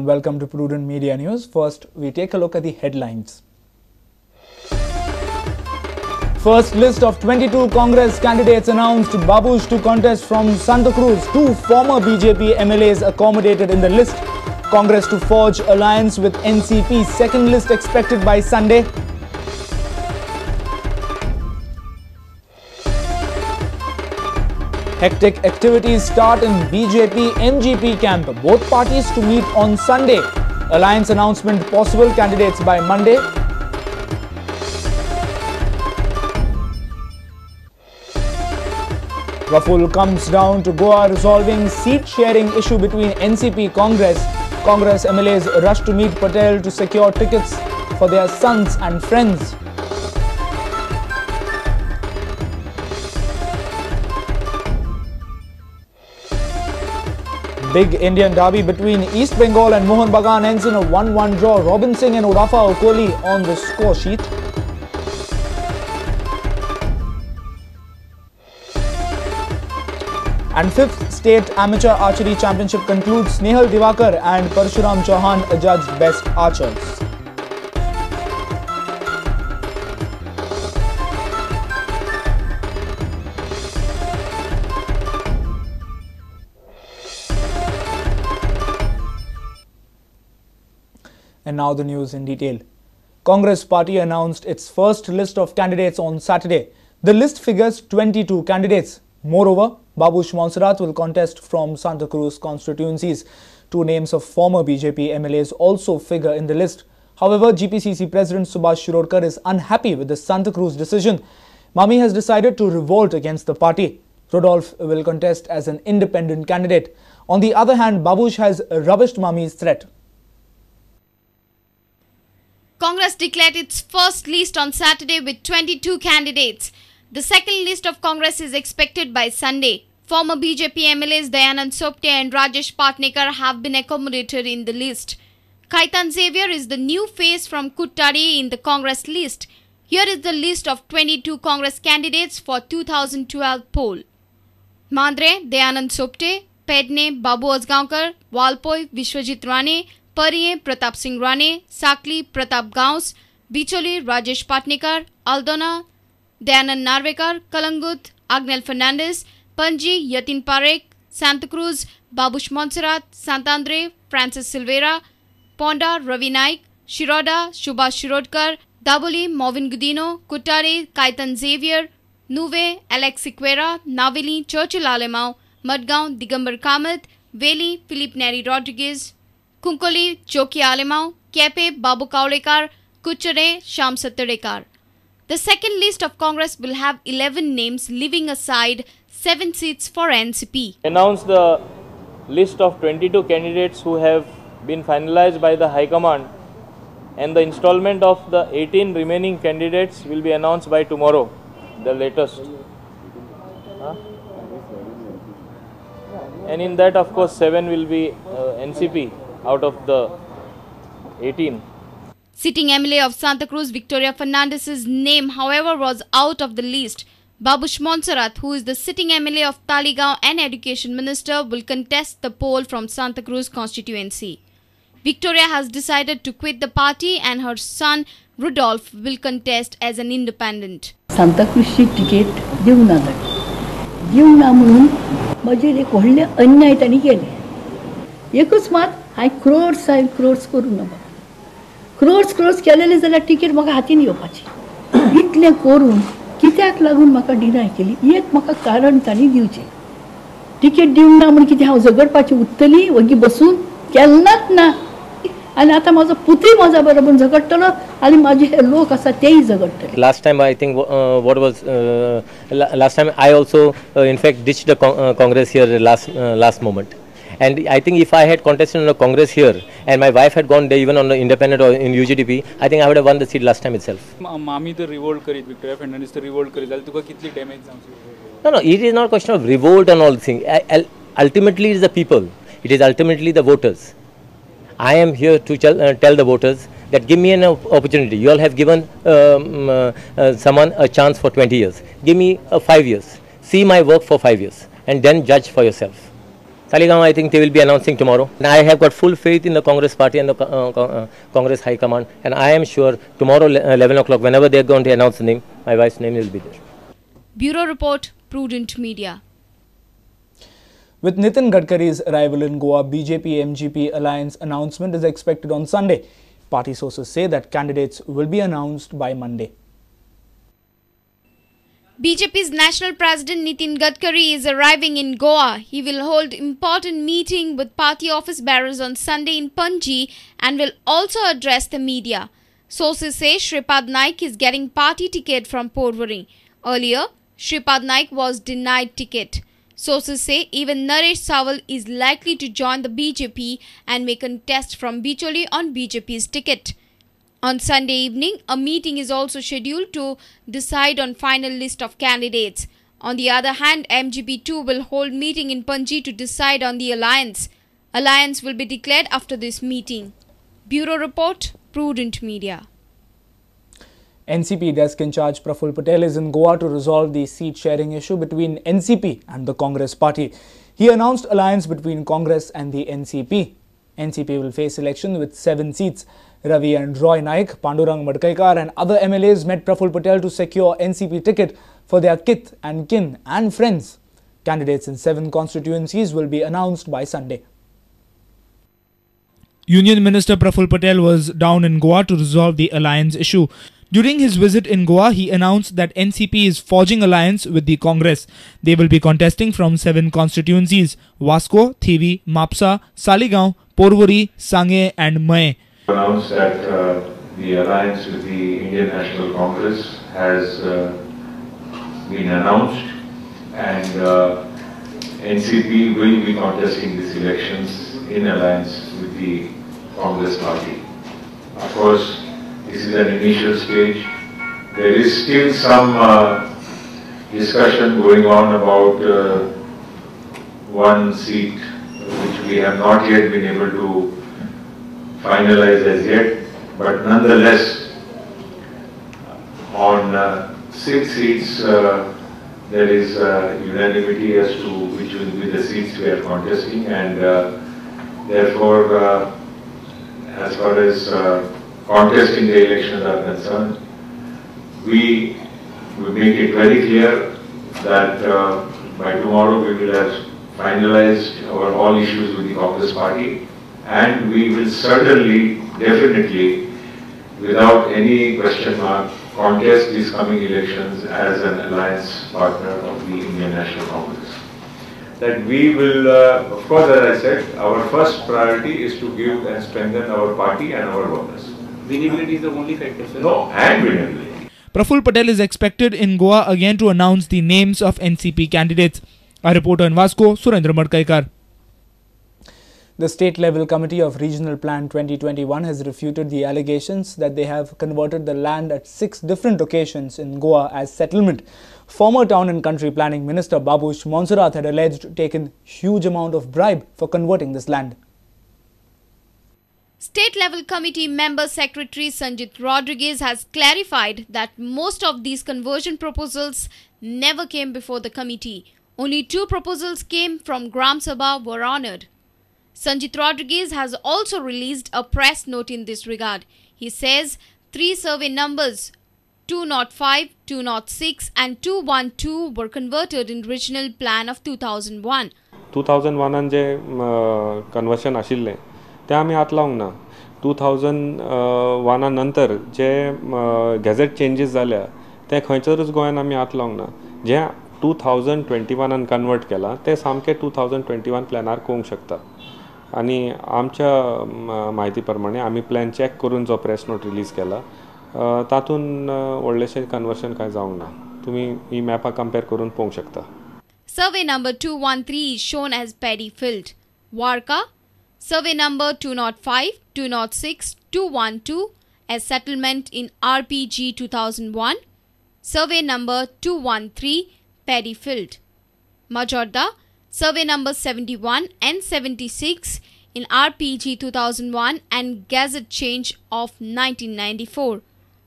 welcome to Prudent Media News. First, we take a look at the headlines. First list of 22 Congress candidates announced. Babush to contest from Santa Cruz. 2 former BJP MLAs accommodated in the list. Congress to forge alliance with NCP. Second list expected by Sunday. Hectic activities start in BJP-MGP camp. Both parties to meet on Sunday. Alliance announcement possible. Candidates by Monday. Raful comes down to Goa resolving seat sharing issue between NCP Congress. Congress MLAs rush to meet Patel to secure tickets for their sons and friends. Big Indian derby between East Bengal and Mohun Bagan ends in a 1-1 draw. Robin Singh and Urafa Okoli on the score sheet. And 5th State Amateur Archery Championship concludes. Snehal Divakar and Parshuram Chauhan adjudged best archers. And now the news in detail. Congress party announced its first list of candidates on Saturday. The list figures 22 candidates. Moreover, Babush Montserrat will contest from Santa Cruz constituencies. 2 names of former BJP MLAs also figure in the list. However, GPCC President Subhash Shirodkar is unhappy with the Santa Cruz decision. Mami has decided to revolt against the party. Rodolphe will contest as an independent candidate. On the other hand, Babush has rubbished Mami's threat. Congress declared its first list on Saturday with 22 candidates. The second list of Congress is expected by Sunday. Former BJP MLAs Dayanand Sopte and Rajesh Patnekar have been accommodated in the list. Kaitan Xavier is the new face from Kuttari in the Congress list. Here is the list of 22 Congress candidates for 2012 poll. Mandre Dayanand Sopte, Pedne Babu Asgaonkar, Walpoi Vishwajit Rane, Pariye Pratap Singh Rane, Sakli Pratap Gaus, Bicholi Rajesh Patnekar, Aldona Dayanand Narvekar, Kalangut Agnel Fernandez, Panji Yatin Parekh, Santa Cruz Babush Montserrat, Santandre Francis Silveira, Ponda Ravi Naik, Shiroda Subhash Shirodkar, Daboli Movin Gudino, Kuttari Kaitan Xavier, Nuve Alex Siqueira, Navili Churchill Alemao, Madgaon Digambar Kamath, Veli Philippe Neri Rodriguez, Kunkoli Choki Alemao, Kepe Babu Kaulekar, Kuchare Sham Sattarekar. The second list of Congress will have 11 names, leaving aside 7 seats for NCP. Announce the list of 22 candidates who have been finalized by the High Command, and the installment of the 18 remaining candidates will be announced by tomorrow, the latest. And in that, of course, 7 will be NCP out of the 18. Sitting MLA of Santa Cruz, Victoria Fernandez's name, however, was out of the list. Babush Montserrat, who is the sitting MLA of Taligaon and Education Minister, will contest the poll from Santa Cruz constituency. Victoria has decided to quit the party and her son Rudolph will contest as an independent. Santa Cruz ticket देऊ ना म्हणून माझे एक व्हडले अन्याय ताणी केले. एकच मात हाय क्रोर्स करू ना. क्रोर्स केलेले जाल्यार टिकेट म्हाका हातीन येवपाची. इतलें करून कित्याक लागून म्हाका डिनाय केली? एक म्हाका कारण ताणी दिवचें. टिकेट दिवंक ना म्हण कितें हांव झगडपाची उत्तली वगी बसून केन्नाच ना. आणि आता माझा पुत्री माझा बरोबर झगडटलो आणि माझे हे लोक असा तेही झगडटले. Last time I think what was last time I also in fact ditched the Congress here last moment. And I think if I had contested in a Congress here and my wife had gone there even on the independent or in UGDP, I think I would have won the seat last time itself. Mami the revolt करीत, Victoria Fernandez the revolt करीत, जाल्यार तुका कितली damage जावची? No, it is not a question of revolt and all the thing. Ultimately, it is the people. It is ultimately the voters. I am here to tell the voters that give me an opportunity. You all have given someone a chance for 20 years. Give me 5 years. See my work for 5 years and then judge for yourself. Talegaon, I think they will be announcing tomorrow. And I have got full faith in the Congress party and the Congress High Command. And I am sure tomorrow, 11 o'clock, whenever they are going to announce the name, my wife's name will be there. Bureau Report, Prudent Media. With Nitin Gadkari's arrival in Goa, BJP-MGP alliance announcement is expected on Sunday. Party sources say that candidates will be announced by Monday. BJP's National President Nitin Gadkari is arriving in Goa. He will hold important meeting with party office bearers on Sunday in Panji and will also address the media. Sources say Shripad Naik is getting party ticket from Porvorim. Earlier, Shripad Naik was denied ticket. Sources say even Naresh Sawal is likely to join the BJP and may contest from Bicholi on BJP's ticket. On Sunday evening, a meeting is also scheduled to decide on final list of candidates. On the other hand, MGP too will hold meeting in Panji to decide on the alliance. Alliance will be declared after this meeting. Bureau Report, Prudent Media. NCP desk in charge Praful Patel is in Goa to resolve the seat sharing issue between NCP and the Congress party. He announced alliance between Congress and the NCP. NCP will face election with 7 seats. Ravi and Roy Naik, Pandurang Madkaikar and other MLAs met Praful Patel to secure NCP ticket for their kith and kin and friends. Candidates in 7 constituencies will be announced by Sunday. Union Minister Praful Patel was down in Goa to resolve the alliance issue. During his visit in Goa, he announced that NCP is forging alliance with the Congress. They will be contesting from 7 constituencies: Vasco, Thivi, Mapsa, Saligaon, Porvorim, Sangye and Mae. Announced that the alliance with the Indian National Congress has been announced, and NCP will be contesting these elections in alliance with the Congress party. Of course, this is an initial stage. There is still some discussion going on about one seat which we have not yet been able to finalize as yet, but nonetheless on 6 seats there is unanimity as to which will be the seats we are contesting, and therefore as far as contesting the elections are concerned, we will make it very clear that by tomorrow we will have finalized our all issues with the Congress party, and we will certainly, definitely, without any question mark, contest these coming elections as an alliance partner of the Indian National Congress. That we will, of course, as I said, our first priority is to give and strengthen our party and our workers. Winnability is the only factor, sir. No, and winnability. Praful Patel is expected in Goa again to announce the names of NCP candidates. A reporter in Vasco, Surendra Madkaikar. The state-level committee of Regional Plan 2021 has refuted the allegations that they have converted the land at 6 different locations in Goa as settlement. Former Town and Country Planning Minister Babush had alleged taken huge amount of bribe for converting this land. State-level committee member secretary Sanjit Rodriguez has clarified that most of these conversion proposals never came before the committee. Only 2 proposals came from Gram Sabha were honoured. Sanjit Rodriguez has also released a press note in this regard. He says 3 survey numbers 205, 206 and 212 were converted in regional plan of 2001. 2001 J conversion आशिल्ले ते आमी आत लावंक ना. 2001 नंतर जे gazette changes जाल्या ते खंयसरूच गोंयान आमी आत लावंक ना. जे 2021 कन्वर्ट केला ते सामके 2021 प्लॅनार करूंक शकता. आणि आमच्या माहिती प्रमाणे आमी प्लॅन चेक करून जो प्रेस नोट रिलीज केला तातून व्हडलेशें कन्वर्शन काय जावंक ना. तुम्ही ही मॅपा कंपेअर करून पळोवंक शकता. Survey number 213 is shown as paddy field. Warka, survey number 205, 206, 212 as settlement in RPG 2001. Survey number 213 paddy field. Majorda, survey number 71 and 76 in RPG 2001 and gazette change of 1994.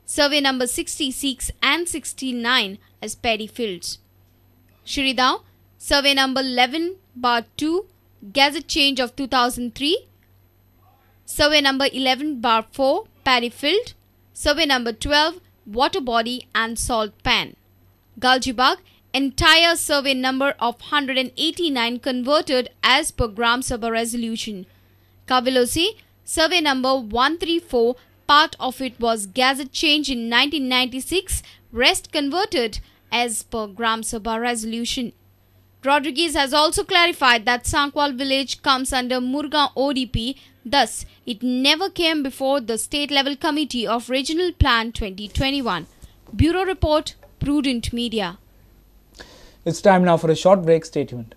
Survey number 66 and 69 as paddy fields. Shiridao, survey number 11/2 Gazette change of 2003. Survey number 11/4, Paddyfield. Survey number 12, Water Body and Salt Pan. Galjibagh, entire survey number of 189 converted as per Gram Sabha resolution. Kavilosi, survey number 134, part of it was Gazette change in 1996, rest converted as per Gram Sabha resolution. Rodriguez has also clarified that Sankwal village comes under Murga ODP, thus it never came before the state level committee of Regional Plan 2021. Bureau Report, Prudent Media. It's time now for a short break. Stay tuned.